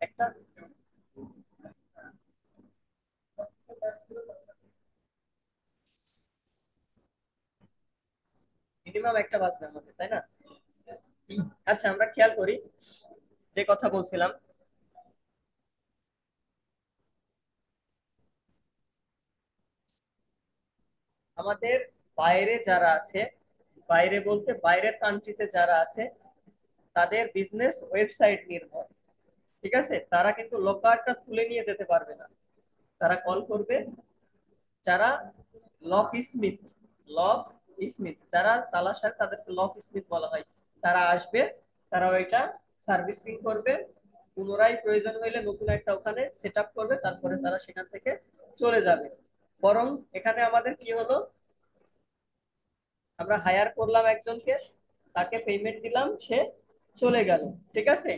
একটা মিনিমাম একটা বাঁচবে আমাদের, তাই না? আচ্ছা, আমরা খেয়াল করি যে কথা বলছিলাম, আমাদের বাইরে যারা আছে, বাইরে বলতে বাইরের কান্ট্রিতে যারা আছে, তাদের বিজনেস ওয়েবসাইট নির্ভর। ঠিক আছে, তারা কিন্তু লকারটা তুলে নিয়ে যেতে পারবে না। তারা কল করবে যারা লক স্মিথ, লক স্মিথ যারা তালাশার, তাদেরকে লক স্মিথ বলা হয়। তারা আসবে, তারা ওইটা সার্ভিসিং করবে, পুনরায় প্রয়োজন হইলে নতুন একটা ওখানে সেট আপ করবে, তারপরে তারা সেখান থেকে চলে যাবে। বরং এখানে আমাদের কি হলো, আমরা হায়ার করলাম একজনকে, তাকে পেমেন্ট দিলাম, সে চলে গেল। ঠিক আছে,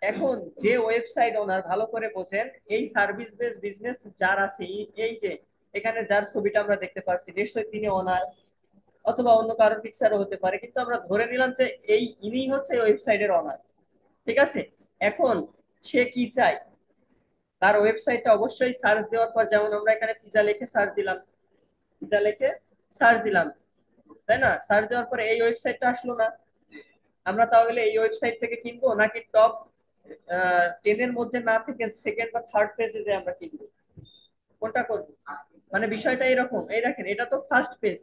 এখন যে ওয়েবসাইট ওনার, ভালো করে বোঝেন, এই সার্ভিস বেস বিজনেস যার আছে, এই যে এখানে যার ছবিটা আমরা দেখতে পাচ্ছি, নিশ্চয়ই তিনি ওনার, অথবা অন্য কারোর পিকচারও হতে পারে, কিন্তু আমরা ধরে নিলাম যে এই ইনি হচ্ছে ওয়েবসাইটের অনার। ঠিক আছে, এখন সে কি চায়, তার ওয়েবসাইটটা অবশ্যই সার্চ দেওয়ার পর, যেমন আমরা এখানে পিজা লিখে সার্চ দিলাম, পিজা লিখে সার্চ দিলাম, তাই না? সার্চ দেওয়ার পরে এই ওয়েবসাইটটা আসলো না। আমরা তাহলে এই ওয়েবসাইট থেকে কিনবো নাকি টপ 10 এর মধ্যে না থেকে সেকেন্ড বা থার্ড পেজে যে আমরা কিনবো? কোনটা করবো? মানে বিষয়টা এরকম, এই দেখেন এটা তো first page,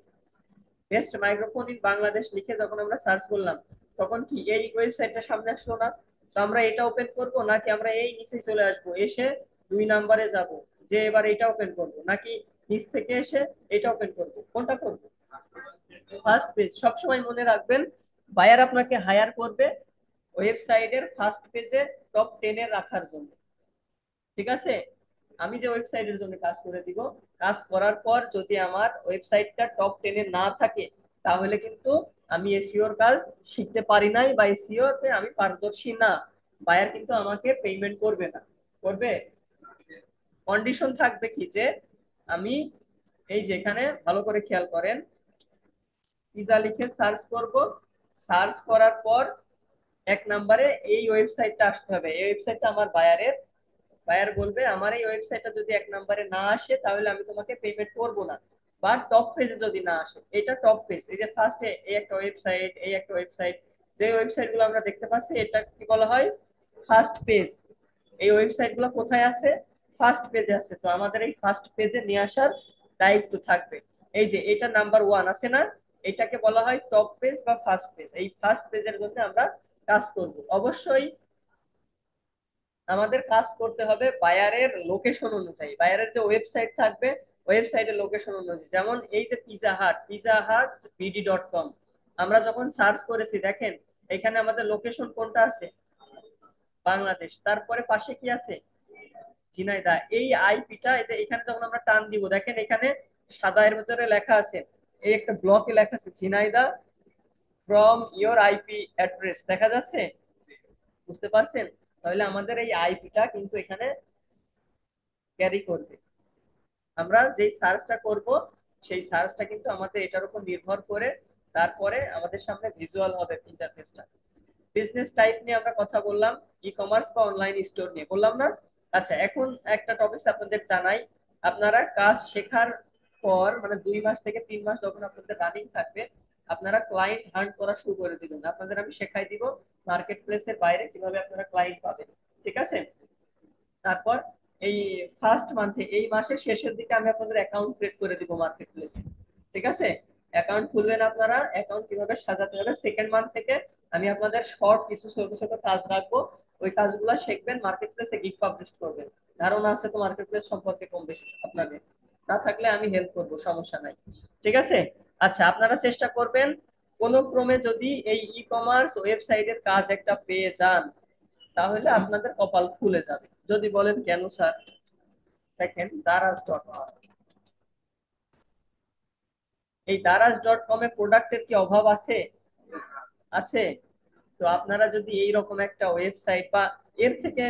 best microphone in Bangladesh লিখে যখন আমরা সার্চ করলাম, তখন কি এই ওয়েবসাইটটা সামনে আসলো না? তো আমরা এটা ওপেন করব নাকি আমরা এই নিচে চলে আসবো, এসে 2 নম্বরে যাব, যে এবার এটা ওপেন করব, নাকি নিচ থেকে এসে এটা ওপেন করব? কোনটা করব? First page. সবসময় মনে রাখবেন, বায়ার আপনাকে হায়ার করবে ওয়েবসাইটের ফার্স্ট পেজে টপ 10 এর রাখার জন্য। ঠিক আছে, আমি যে ওয়েবসাইটের জন্য কাজ করে দিব, কাজ করার পর যদি আমার ওয়েবসাইটটা টপ 10-এ না থাকে, তাহলে কিন্তু আমি এসইওর কাজ শিখতে পারি নাই বা এসইও তে আমি পারদর্শী না। বায়ার কিন্তু আমাকে পেমেন্ট করবে না। করবে? কন্ডিশন থাকবে কি যে আমি এই যেখানে ভালো করে খেয়াল করেন, পিজা লিখে সার্চ করব। সার্চ করার পর 1 নম্বরে এই ওয়েবসাইটটা আসতে হবে। এই ওয়েবসাইটটা আমার বায়ারের। বায়ার বলবে আমার এই ওয়েবসাইটটা যদি 1 নম্বরে না আসে তাহলে আমি তোমাকে পেমেন্ট করব না। বা টপ পেজে যদি না আসে, এটা টপ পেজ, এই যে ফার্স্টে এই একটা ওয়েবসাইট, এই একটা ওয়েবসাইট, যে ওয়েবসাইট গুলো আমরা দেখতে পাচ্ছি এটা কি বলা হয়? First page. এই ওয়েবসাইট গুলো কোথায় আছে? ফার্স্ট পেজে আছে। তো আমাদের এই ফার্স্ট পেজে নিয়ে আসার দায়িত্ব থাকবে। এই যে এটা নাম্বার 1 আছে না, এটাকে বলা হয় টপ পেজ বা ফার্স্ট পেজ। এই ফার্স্ট পেজের জন্য আমরা কাজ করব। অবশ্যই আমাদের কাজ করতে হবে বায়ারের লোকেশন অনুযায়ী, বায়ারের যে ওয়েবসাইট থাকবে ওয়েবসাইটের লোকেশন অনুযায়ী। যেমন এই যে পিজা হাট বিডি.কম, আমরা যখন সার্চ করেছি দেখেন এখানে আমাদের লোকেশন কোনটা আছে? বাংলাদেশ। তারপরে পাশে কি আছে? ঝিনাইদহ। এই আইপিটা, এই যে এখানে যখন আমরা টান দিব দেখেন এখানে সাদা এর ভিতরে লেখা আছে, এই একটা ব্লকে লেখা আছে Jhenaidah from your IP address, দেখা যাচ্ছে? বুঝতে পারছেন? তাহলে আমাদের এই আইপিটা কিন্তু এখানে ক্যারি করবে। আমরা যেই সার্চটা করব সেই সার্চটা কিন্তু আমাদের এটার উপর নির্ভর করে তারপরে আমাদের সামনে ভিজুয়াল হবে ইন্টারফেসটা। বিজনেস টাইপ নিয়ে আমরা কথা বললাম, ই কমার্স বা অনলাইন স্টোর নিয়ে বললাম না? আচ্ছা, এখন একটা টপিক আপনাদের জানাই। আপনারা কাজ শেখার পর মানে 2 মাস থেকে 3 মাস যখন আপনাদের রানিং থাকবে, আপনারা ক্লায়েন্ট হান্ট করা শুরু করে দিবেন। আপনাদের আমি শেখাই দিব মার্কেট প্লেসের বাইরে কিভাবে আপনারা ক্লায়েন্ট পাবেন। ঠিক আছে? তারপর এই ফার্স্ট মান্থে, এই মাসের শেষের দিকে আমি আপনাদের অ্যাকাউন্ট ক্রিয়েট করে দিব মার্কেট প্লেসে। ঠিক আছে? অ্যাকাউন্ট খুলবেন আপনারা, অ্যাকাউন্ট কিভাবে সাজাতে হবে। সেকেন্ড মান্থ থেকে আমি আপনাদের শর্ট কিছু ছোট ছোট কাজ রাখবো, ওই কাজগুলো শিখবেন, মার্কেট প্লেসে গিগ পাবলিশ করবেন। ধারণা আছে তো মার্কেট প্লেস সম্পর্কে কম বেশি আপনাদের? না থাকলে আমি হেল্প করব, সমস্যা নাই। ঠিক আছে? আচ্ছা, আপনারা চেষ্টা করবেন কোন ক্রমে যদি এই ই কমার্স ওয়েবসাইটের কাজ একটা পেয়ে যান, তাহলে আপনাদের কপাল খুলে যাবে। যদি বলেন কেন স্যার, দেখেন দারাজ.কম, এই দারাজ.কম এ প্রোডাক্টের কি অভাব আছে? আছে। তো আপনারা যদি এই রকম একটা ওয়েবসাইট বা এর থেকে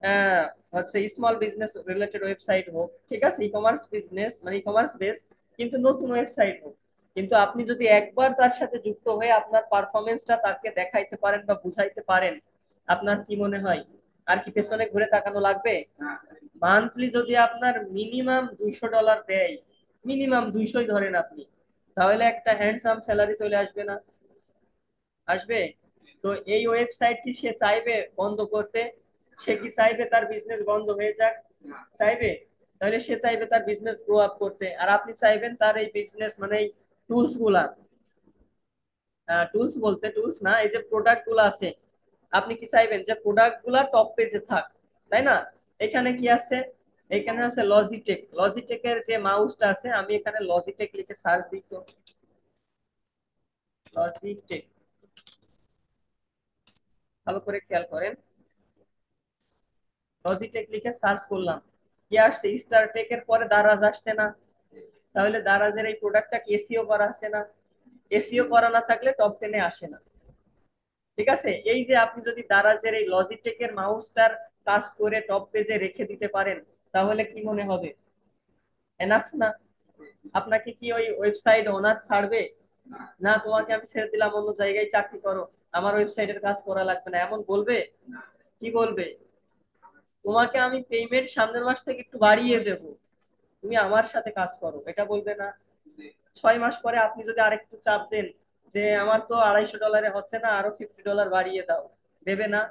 আহ, হচ্ছে স্মল বিজনেস রিলেটেড ওয়েবসাইট হোক, ঠিক আছে, ই কমার্স বিজনেস মানে ই কমার্স বেস, কিন্তু নতুন ওয়েবসাইট হোক, কিন্তু আপনি যদি একবার তার সাথে যুক্ত হয়ে আপনার পারফরমেন্সটা তাকে দেখাইতে পারেন বা বুঝাইতে পারেন, আপনার কি মনে হয় আর কি পেছনে ঘুরে তাকানো লাগবে? মান্থলি যদি আপনার মিনিমাম $200 দেয়, মিনিমাম 200 ধরেন আপনি, তাহলে একটা হ্যান্ডসাম স্যালারি চলে আসবে না? আসবে। তো এই ওয়েবসাইট কি সে চাইবে বন্ধ করতে? সে কি চাইবে তার বিজনেস বন্ধ হয়ে যাক? চাইবে? তাহলে সে চাইবে তার বিজনেস গ্রো আপ করতে, আর আপনি চাইবেন তার এই বিজনেস মানে এই টুলস গুলা, টুলস বলতে টুলস না, এই যে প্রোডাক্ট গুলো আছে, আপনি কি চাইবেন যে প্রোডাক্ট গুলা টপ পেজে থাক? তাই না? এখানে কি আছে? এখানে আছে লজিটেক। লজিটেকের যে মাউসটা আছে, আমি এখানে লজিটেক লিখে সার্চ দিই তো, লজিটেক, ভালো করে খেয়াল করেন, লজিটেক লিখে সার্চ করলাম, কি আসছে? স্টার টেক এর পরে দারাজ আসছে না? তাহলে দারাজের এই প্রোডাক্টটা কি এসইও করা আছে না? এসইও করা না থাকলে টপ 10-এ আসে না। ঠিক আছে? এই যে আপনি যদি দারাজের এই লজিটেকের মাউসটার কাজ করে টপ পেজে রেখে দিতে পারেন, তাহলে কি মনে হবে? এনাফ না? আপনাকে কি ওই ওয়েবসাইট ওনার ছাড়বে? না, তোমাকে আমি ছেড়ে দিলাম, অন্য জায়গায় চাকরি করো, আমার ওয়েবসাইটের কাজ করা লাগবে না, এমন বলবে? কি বলবে? তোমাকে আমি পেমেন্ট সামনের মাস থেকে একটু বাড়িয়ে দেব, তুমি আমার সাথে কাজ করো, এটা বলবে না? 6 মাস পরে আপনি যদি আরেকটু চাপ দেন যে আমার তো $250 হচ্ছে না, আরো $50 বাড়িয়ে দাও, দেবে না?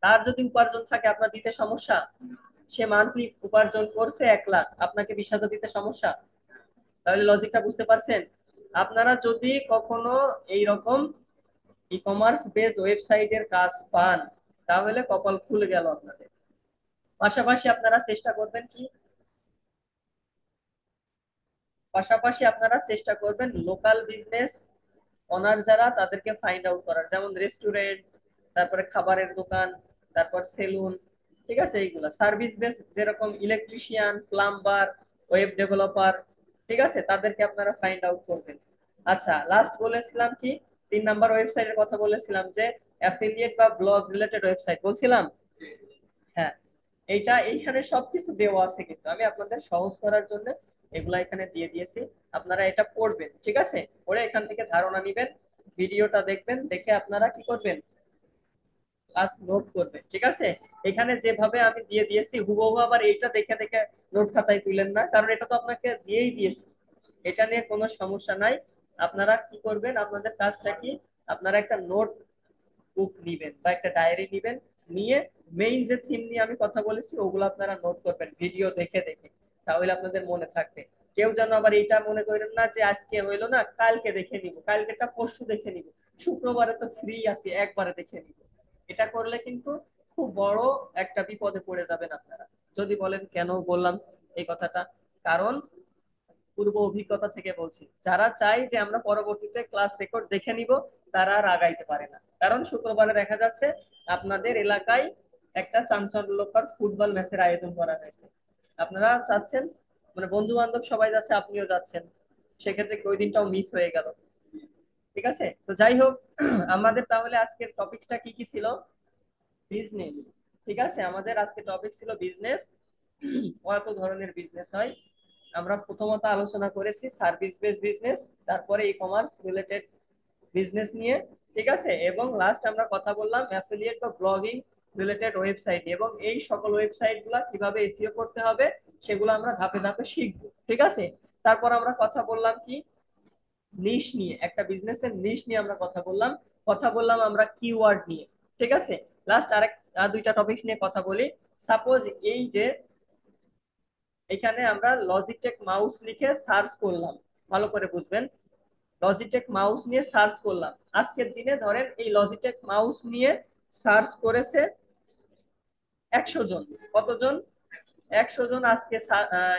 তার যদি উপার্জন থাকে আপনার দিতে সমস্যা? সে মান্থলি উপার্জন করছে 1 লাখ, আপনাকে 20,000 দিতে সমস্যা? তাহলে লজিকটা বুঝতে পারছেন? আপনারা যদি কখনো এই রকম ই কমার্স বেস ওয়েবসাইটের কাজ পান, তাহলে কপাল খুলে গেল আপনাদের। পাশাপাশি আপনারা চেষ্টা করবেন কি, পাশাপাশি আপনারা চেষ্টা করবেন লোকাল বিজনেস ওনার যারা তাদেরকে ফাইন্ড আউট করার, যেমন রেস্টুরেন্ট, তারপরে খাবারের দোকান, তারপর সেলুন, ঠিক আছে, এইগুলা সার্ভিস বেস, যেরকম ইলেকট্রিশিয়ান, প্লাম্বার, ওয়েব ডেভেলপার, ঠিক আছে, তাদেরকে আপনারা ফাইন্ড আউট করবেন। আচ্ছা, লাস্ট বলেছিলাম কি, 3 নাম্বার ওয়েবসাইটের কথা বলেছিলাম যে অ্যাফিলিয়েট বা ব্লগ রিলেটেড ওয়েবসাইট বলছিলাম। হ্যাঁ, এইখানে সবকিছু দেওয়া আছে, কিন্তু আমি আপনাদের সহজ করার জন্য এগুলা এখানে দিয়ে দিয়েছি। আপনারা এটা পড়বেন, ঠিক আছে, পড়ে এখান থেকে ধারণা নিবেন, ভিডিওটা দেখবেন, দেখে আপনারা কি করবেন, ক্লাস নোট করবেন, ঠিক আছে। এখানে যেভাবে আমি দিয়ে দিয়েছি হুবহু আবার এইটা দেখে দেখে নোট খাতায় তুলেন না, কারণ এটা তো আপনাকে দিয়েই দিয়েছি, এটা নিয়ে কোনো সমস্যা নাই। আপনারা কি করবেন, আপনাদের কাজটা কি, আপনারা একটা নোট বুক নিবেন বা একটা ডায়েরি নিবেন, নিয়ে মেইন যে থিম নিয়ে আমি কথা বলেছি ওগুলো আপনারা নোট করবেন ভিডিও দেখে দেখে, তাহলে আপনাদের মনে থাকবে। কেউ যেন আবার এইটা মনে করেন না যে আজকে হইলো না, কালকে দেখে নিব, কালকেটা পরশু দেখে নিব, শুক্রবারে তো ফ্রি আছি একবারে দেখে নিব। এটা করলে কিন্তু খুব বড় একটা বিপদে পড়ে যাবেন আপনারা। যদি বলেন কেন বললাম এই কথাটা, কারণ পূর্ব অভিজ্ঞতা থেকে বলছি, যারা চায় যে আমরা পরবর্তীতে ক্লাস রেকর্ড দেখে নিব, তারা আর আগাইতে পারে না। কারণ শুক্রবারে দেখা যাচ্ছে আপনাদের এলাকায় একটা চাঞ্চল্যকর ফুটবল ম্যাচের আয়োজন করা হয়েছে, আপনারা চাচ্ছেন, মানে বন্ধু বান্ধব সবাই যাচ্ছে, আপনিও যাচ্ছেন, সেক্ষেত্রে ওই দিনটাও মিস হয়ে গেল। ঠিক আছে, তো যাই হোক, আমাদের তাহলে আজকের টপিকসটা কি কি ছিল, বিজনেস। ঠিক আছে, আমাদের আজকে টপিক ছিল বিজনেস, কত ধরনের বিজনেস হয়। আমরা প্রথমত আলোচনা করেছি সার্ভিস বেস বিজনেস, তারপরে ই কমার্স রিলেটেড বিজনেস নিয়ে, ঠিক আছে, এবং লাস্ট আমরা কথা বললাম অ্যাফিলিয়েট বা ব্লগিং রিলেটেড ওয়েবসাইট, এবং এই সকল ওয়েবসাইট গুলা কিভাবে এসইও করতে হবে সেগুলো আমরা ধাপে ধাপে শিখবো, ঠিক আছে। তারপর আমরা কথা বললাম কি, নিশ নিয়ে, একটা বিজনেসের নিশ নিয়ে আমরা কথা বললাম আমরা কিওয়ার্ড নিয়ে, ঠিক আছে। লাস্ট দুইটা টপিকস নিয়ে কথা বলি। সাপোজ এই যে এখানে আমরা লজিটেক মাউস লিখে সার্চ করলাম, ভালো করে বুঝবেন, লজিটেক মাউস নিয়ে সার্চ করলাম, আজকের দিনে ধরেন এই লজিটেক মাউস নিয়ে সার্চ করেছে 100 জন। কতজন? 100 জন আজকে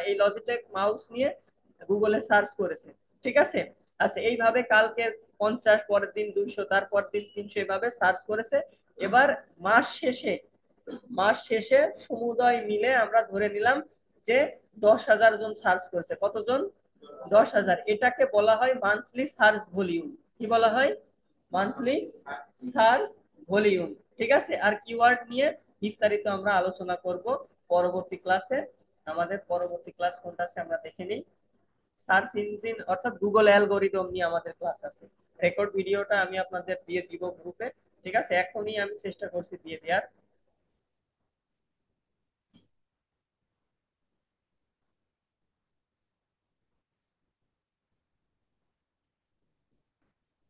এই লজিটেক মাউস নিয়ে গুগলে সার্চ করেছে, ঠিক আছে। আচ্ছা, এইভাবে কালকে 50, পরের দিন 200, তারপর দিন 300, এভাবে সার্চ করেছে। এবার মাস শেষে সমুদয় মিলে আমরা ধরে নিলাম যে 10,000 জন সার্চ করেছে। কতজন? 10,000। এটাকে বলা হয় মান্থলি সার্চ ভলিউম। কি বলা হয়? মান্থলি সার্চ ভলিউম, ঠিক আছে। আর কিওয়ার্ড নিয়ে বিস্তারিত আমরা আলোচনা করব পরবর্তী ক্লাসে। আমাদের পরবর্তী ক্লাস কোনটা আছে আমরা দেখে নিই। সার্চ ইঞ্জিন অর্থাৎ গুগল অ্যালগোরিদম নিয়ে আমাদের ক্লাস আছে। রেকর্ড ভিডিওটা আমি আপনাদের দিয়ে দিব গ্রুপে, ঠিক আছে, এখনই আমি চেষ্টা করছি দিয়ে দেওয়ার।